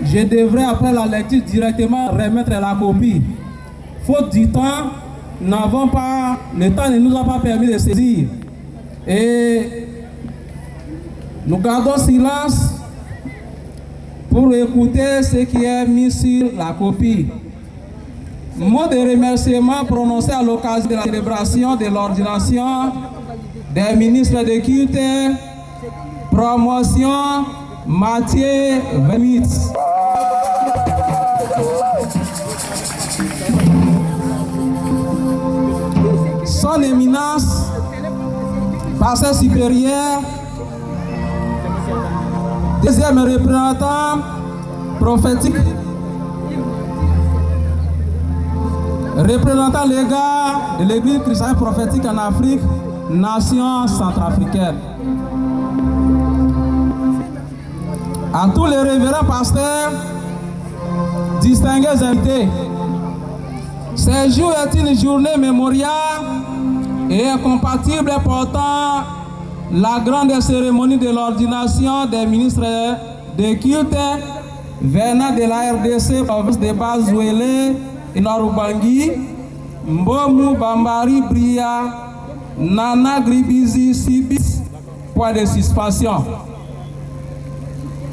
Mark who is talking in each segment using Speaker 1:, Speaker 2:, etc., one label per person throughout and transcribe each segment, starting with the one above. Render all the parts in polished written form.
Speaker 1: je devrais après la lecture directement remettre la copie. Faute du temps, le temps ne nous a pas permis de saisir. Et nous gardons silence pour écouter ce qui est mis sur la copie. Mot de remerciement prononcé à l'occasion de la célébration de l'ordination des ministres de culte, promotion Mathieu Vemitz. Son éminence, pasteur supérieur, deuxième représentant prophétique, représentant légat de l'Église chrétienne prophétique en Afrique, nation centrafricaine. À tous les révérends pasteurs, distingués invités, ce jour est une journée mémoriale et incompatible portant la grande cérémonie de l'ordination des ministres de culte venant de la RDC, province de Bas-Zouélé et Nord-Ubangi, Mbomu, Bambari, Bria, Nana, Gribizi, Sibis, point de suspension.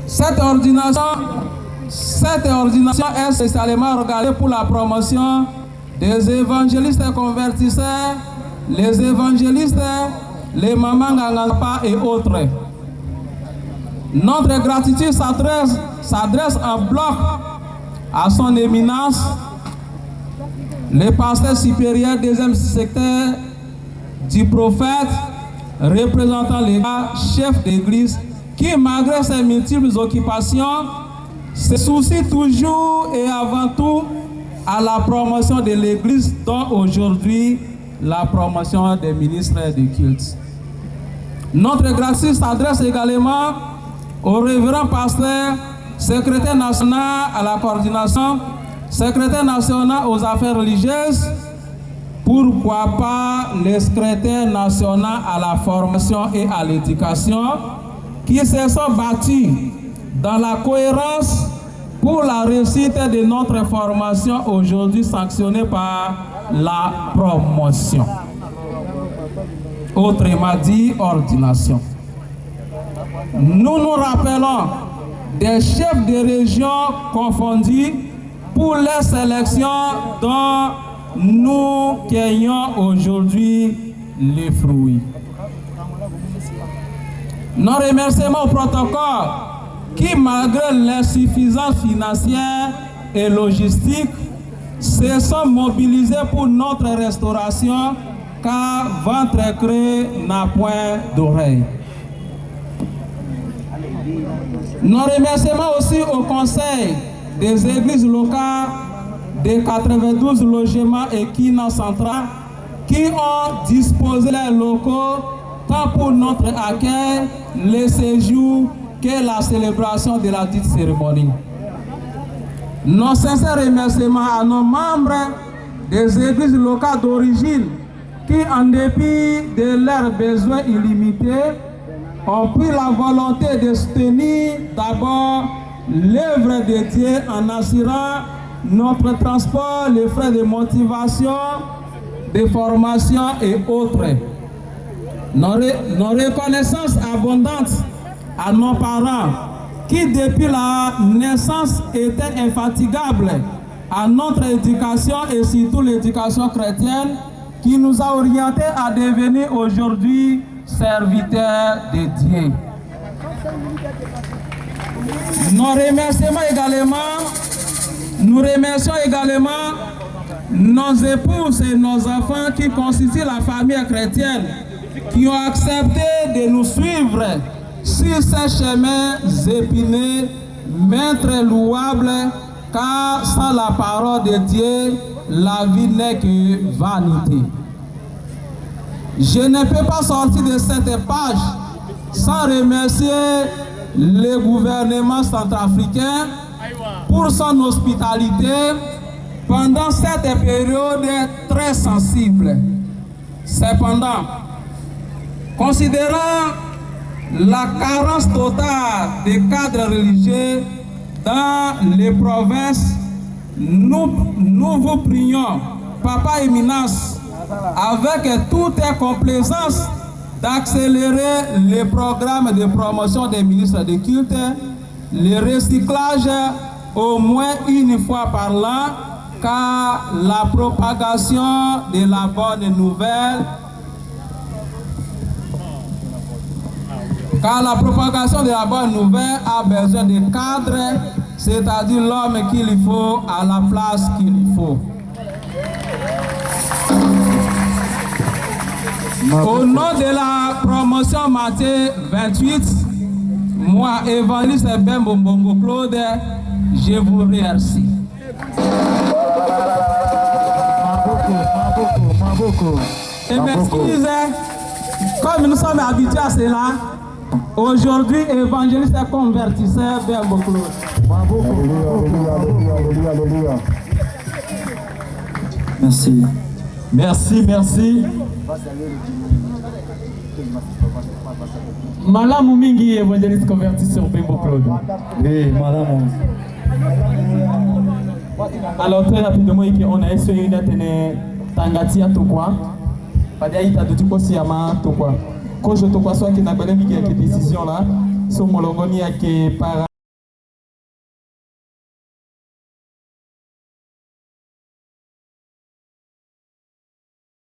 Speaker 1: Cette ordination est spécialement regardée pour la promotion des évangélistes convertisseurs, les évangélistes, les mamans Ngangapa et autres. Notre gratitude s'adresse en bloc à son éminence, le pasteur supérieur deuxième secteur du prophète, représentant les chefs d'église, qui malgré ses multiples occupations, se soucie toujours et avant tout à la promotion de l'église, dont aujourd'hui la promotion des ministres du culte. Notre gratitude s'adresse également au révérend pasteur, secrétaire national à la coordination, secrétaire national aux affaires religieuses, pourquoi pas le secrétaire national à la formation et à l'éducation, qui se sont battus dans la cohérence pour la réussite de notre formation aujourd'hui sanctionnée par la promotion. Autrement dit, ordination. Nous nous rappelons des chefs de région confondus pour les sélections dont nous cueillons aujourd'hui les fruits. Nos remerciements au protocole qui, malgré l'insuffisance financière et logistique, se sont mobilisés pour notre restauration, car ventre creux n'a point d'oreille. Nos remerciements aussi au Conseil des églises locales des 92 logements et Kina Central qui ont disposé les locaux tant pour notre accueil, le séjour que la célébration de la dite cérémonie. Nos sincères remerciements à nos membres des églises locales d'origine qui, en dépit de leurs besoins illimités, ont pris la volonté de soutenir d'abord l'œuvre de Dieu en assurant notre transport, les frais de motivation, de formation et autres. Nos reconnaissances abondantes à nos parents qui, depuis la naissance, étaient infatigables à notre éducation et surtout l'éducation chrétienne qui nous a orientés à devenir aujourd'hui serviteurs de Dieu. Nous remercions également nos épouses et nos enfants qui constituent la famille chrétienne, qui ont accepté de nous suivre sur ces chemins épineux, mais très louables, car sans la parole de Dieu, la vie n'est que vanité. Je ne peux pas sortir de cette page sans remercier le gouvernement centrafricain pour son hospitalité pendant cette période très sensible. Cependant, considérant la carence totale des cadres religieux dans les provinces, nous vous prions, Papa Éminence, avec toute complaisance, d'accélérer les programmes de promotion des ministres de culte, le recyclage au moins une fois par an, car la propagation de la bonne nouvelle a besoin de cadres, c'est-à-dire l'homme qu'il faut à la place qu'il faut. Au nom de la promotion Matthieu 28, moi, évangéliste Bembo Mbongo Claude, je vous remercie. Et m'excuse, comme nous sommes habitués à cela, aujourd'hui, évangéliste convertisseur Bembo Claude.
Speaker 2: Merci. Merci.
Speaker 3: Malamu mingi évangéliste convertisseur Bembo Claude.
Speaker 2: Oui, madame.
Speaker 3: Alors très rapidement, on a essayé de tenir Tangatia Tokwa. Padaïta de Tukosi Yama Tokwa. Quand je te crois, soit qu'il n'a pas de décision là, sur mon logoni qui est par